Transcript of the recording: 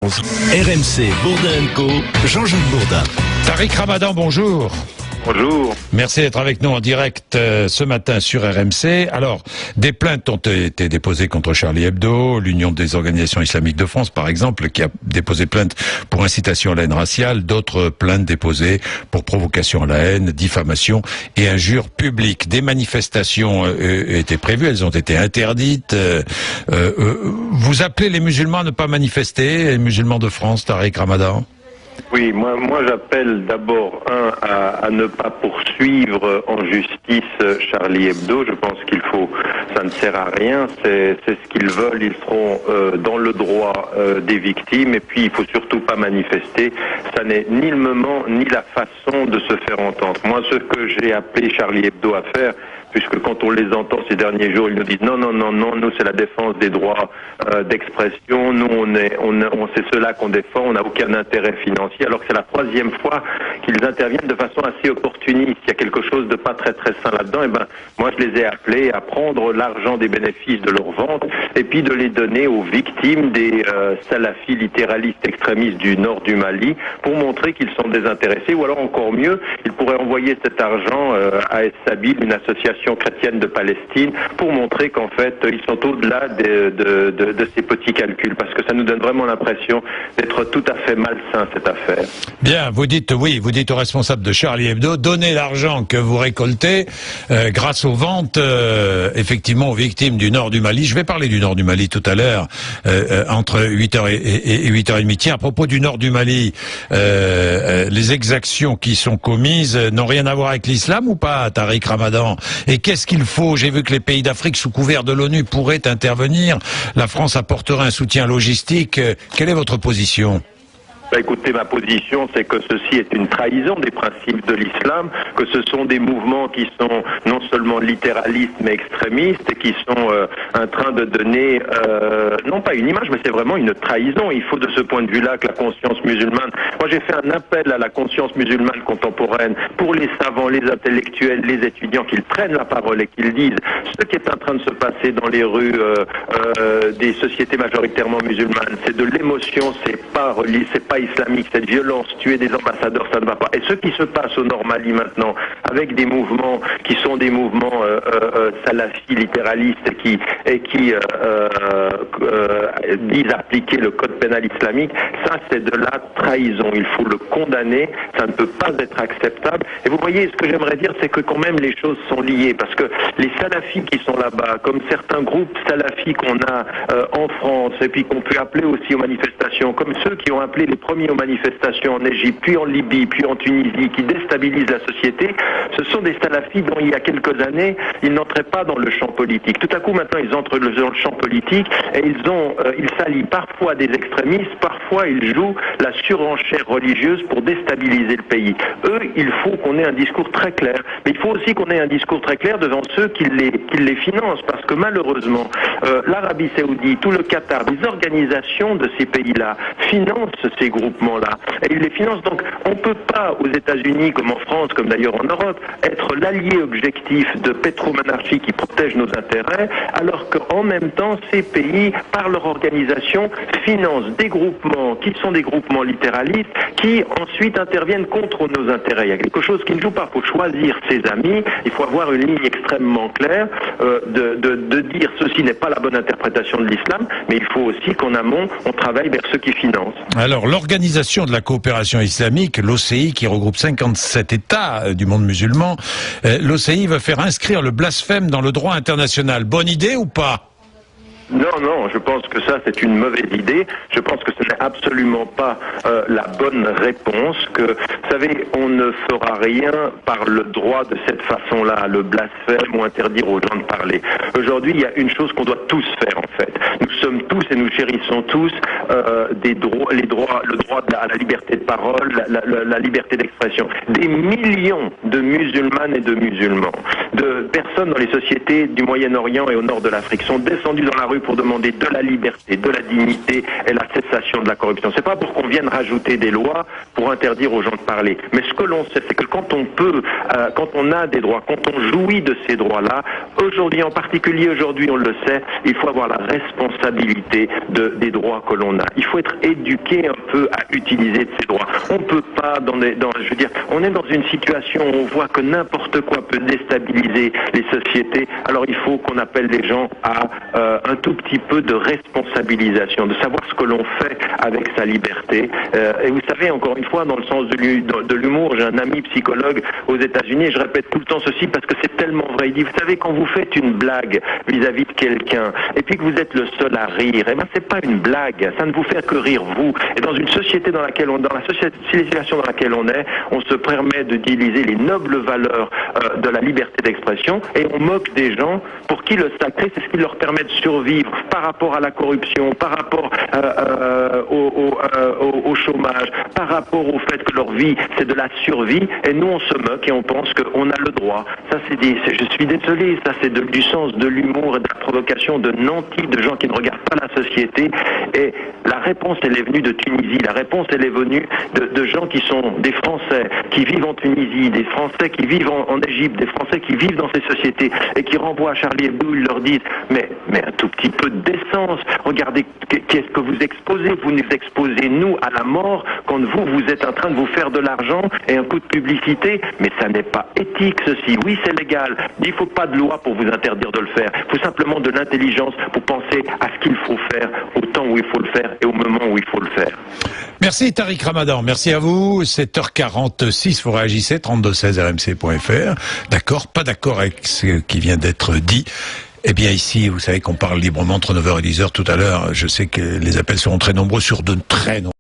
RMC Bourdin & Co, Jean-Jacques Bourdin. Tariq Ramadan, bonjour. Bonjour. Merci d'être avec nous en direct ce matin sur RMC. Alors, des plaintes ont été déposées contre Charlie Hebdo, l'Union des organisations islamiques de France, par exemple, qui a déposé plainte pour incitation à la haine raciale, d'autres plaintes déposées pour provocation à la haine, diffamation et injures publiques. Des manifestations étaient prévues, elles ont été interdites. Vous appelez les musulmans à ne pas manifester, les musulmans de France, Tariq Ramadan? Oui, moi j'appelle d'abord à ne pas poursuivre en justice Charlie Hebdo. Je pense ça ne sert à rien, c'est ce qu'ils veulent, ils seront dans le droit des victimes, et puis il faut surtout pas manifester. Ça n'est ni le moment ni la façon de se faire entendre. Moi, ce que j'ai appelé Charlie Hebdo à faire, puisque quand on les entend ces derniers jours, ils nous disent non, nous c'est la défense des droits d'expression, nous on c'est cela qu'on défend, on n'a aucun intérêt financier, alors que c'est la troisième fois qu'ils interviennent de façon assez opportuniste. Il y a quelque chose de pas très sain là-dedans. Et moi je les ai appelés à prendre l'argent des bénéfices de leur vente et puis de les donner aux victimes des salafis littéralistes extrémistes du nord du Mali pour montrer qu'ils sont désintéressés, ou alors encore mieux, ils pourraient envoyer cet argent à Es-Sabil, une association chrétienne de Palestine, pour montrer qu'en fait ils sont au-delà de ces petits calculs, parce que ça nous donne vraiment l'impression d'être tout à fait malsain cette affaire. Bien, vous dites aux responsables de Charlie Hebdo, donnez l'argent que vous récoltez grâce aux ventes effectivement aux victimes du nord du Mali. Je vais parler du nord du Mali tout à l'heure entre 8h et 8h30. Tiens, à propos du nord du Mali, les exactions qui sont commises n'ont rien à voir avec l'islam ou pas, Tariq Ramadan? Et qu'est-ce qu'il faut? J'ai vu que les pays d'Afrique sous couvert de l'ONU pourraient intervenir. La France apporterait un soutien logistique. Quelle est votre position? Écoutez, ma position, c'est que ceci est une trahison des principes de l'islam, que ce sont des mouvements qui sont non seulement littéralistes mais extrémistes, et qui sont en train de donner, non pas une image, mais c'est vraiment une trahison. Il faut de ce point de vue-là que la conscience musulmane... Moi, j'ai fait un appel à la conscience musulmane contemporaine pour les savants, les intellectuels, les étudiants, qu'ils prennent la parole et qu'ils disent ce qui est en train de se passer dans les rues des sociétés majoritairement musulmanes. C'est de l'émotion, c'est pas islamique, cette violence, tuer des ambassadeurs, ça ne va pas. Et ce qui se passe au Nord Mali maintenant, avec des mouvements qui sont des mouvements salafis littéralistes et qui disent appliquer le code pénal islamique, ça c'est de la trahison. Il faut le condamner, ça ne peut pas être acceptable. Et vous voyez, ce que j'aimerais dire, c'est que quand même les choses sont liées, parce que les salafis qui sont là-bas, comme certains groupes salafis qu'on a en France, et puis qu'on peut appeler aussi aux manifestations, comme ceux qui ont appelé les premiers aux manifestations en Égypte, puis en Libye, puis en Tunisie, qui déstabilisent la société, ce sont des salafis dont il y a quelques années, ils n'entraient pas dans le champ politique. Tout à coup, maintenant, ils entrent dans le champ politique et ils s'allient parfois à des extrémistes, parfois ils jouent la surenchère religieuse pour déstabiliser le pays. Eux, il faut qu'on ait un discours très clair, mais il faut aussi qu'on ait un discours très clair devant ceux qui les financent, parce que malheureusement, l'Arabie Saoudite, tout le Qatar, les organisations de ces pays-là financent ces groupements-là. Et ils les financent. Donc, on ne peut pas, aux États-Unis, comme en France, comme d'ailleurs en Europe, être l'allié objectif de pétromonarchies qui protègent nos intérêts, alors qu'en même temps, ces pays, par leur organisation, financent des groupements qui sont des groupements littéralistes, qui ensuite interviennent contre nos intérêts. Il y a quelque chose qui ne joue pas. Il faut choisir ses amis. Il faut avoir une ligne extrêmement claire de dire ceci n'est pas la bonne interprétation de l'islam, mais il faut aussi qu'en amont, on travaille vers ceux qui financent. Alors, l'Organisation de la coopération islamique, l'OCI, qui regroupe 57 États du monde musulman, l'OCI veut faire inscrire le blasphème dans le droit international. Bonne idée ou pas? Non, je pense que ça c'est une mauvaise idée. Je pense que ce n'est absolument pas la bonne réponse. Vous savez, on ne fera rien par le droit de cette façon-là, le blasphème ou interdire aux gens de parler. Aujourd'hui, il y a une chose qu'on doit tous faire en fait. Nous sommes tous et nous chérissons tous le droit à la liberté de parole, la liberté d'expression. Des millions de musulmanes et de musulmans, de personnes dans les sociétés du Moyen-Orient et au nord de l'Afrique sont descendus dans la rue rue pour demander de la liberté, de la dignité et la cessation de la corruption. C'est pas pour qu'on vienne rajouter des lois pour interdire aux gens de parler. Mais ce que l'on sait, c'est que quand on peut, quand on a des droits, quand on jouit de ces droits-là, aujourd'hui, en particulier aujourd'hui, on le sait, il faut avoir la responsabilité des droits que l'on a. Il faut être éduqué un peu à utiliser de ces droits. On peut pas, je veux dire, on est dans une situation où on voit que n'importe quoi peut déstabiliser les sociétés. Alors il faut qu'on appelle les gens à un tout petit peu de responsabilisation, de savoir ce que l'on fait avec sa liberté. Et vous savez, encore une fois, dans le sens de l'humour, j'ai un ami psychologue aux États-Unis et je répète tout le temps ceci parce que c'est tellement vrai. Il dit, vous savez, quand vous faites une blague vis-à-vis de quelqu'un et puis que vous êtes le seul à rire, eh ben c'est pas une blague, ça ne vous fait que rire vous. Et dans une société dans laquelle dans la civilisation dans laquelle on est, on se permet d'utiliser les nobles valeurs de la liberté d'expression et on moque des gens pour qui le sacré, c'est ce qui leur permet de survivre par rapport à la corruption, par rapport au chômage, par rapport au fait que leur vie, c'est de la survie, et nous, on se moque et on pense qu'on a le droit. Ça, je suis désolé, ça, c'est du sens de l'humour et de la provocation de nantis, de gens qui ne regardent pas la société. Et la réponse, elle est venue de Tunisie. La réponse, elle est venue de gens qui sont des Français, qui vivent en Tunisie, des Français qui vivent en Égypte, des Français qui vivent dans ces sociétés et qui renvoient à Charlie Hebdo, ils leur disent mais un tout petit peu de décence. Regardez, qu'est-ce que vous exposez? Vous nous exposez, nous, à la mort quand vous êtes en train de vous faire de l'argent et un coup de publicité. Mais ça n'est pas éthique, ceci. Oui, c'est légal. Il ne faut pas de loi pour vous interdire de le faire. Il faut simplement de l'intelligence pour penser à ce qu'il faut faire, au temps où il faut le faire et au moment où il faut le faire. Merci Tariq Ramadan, merci à vous. 7h46, vous réagissez, 3216 rmc.fr. D'accord, pas d'accord avec ce qui vient d'être dit. Eh bien ici, vous savez qu'on parle librement entre 9h et 10h tout à l'heure. Je sais que les appels seront très nombreux sur de très nombreux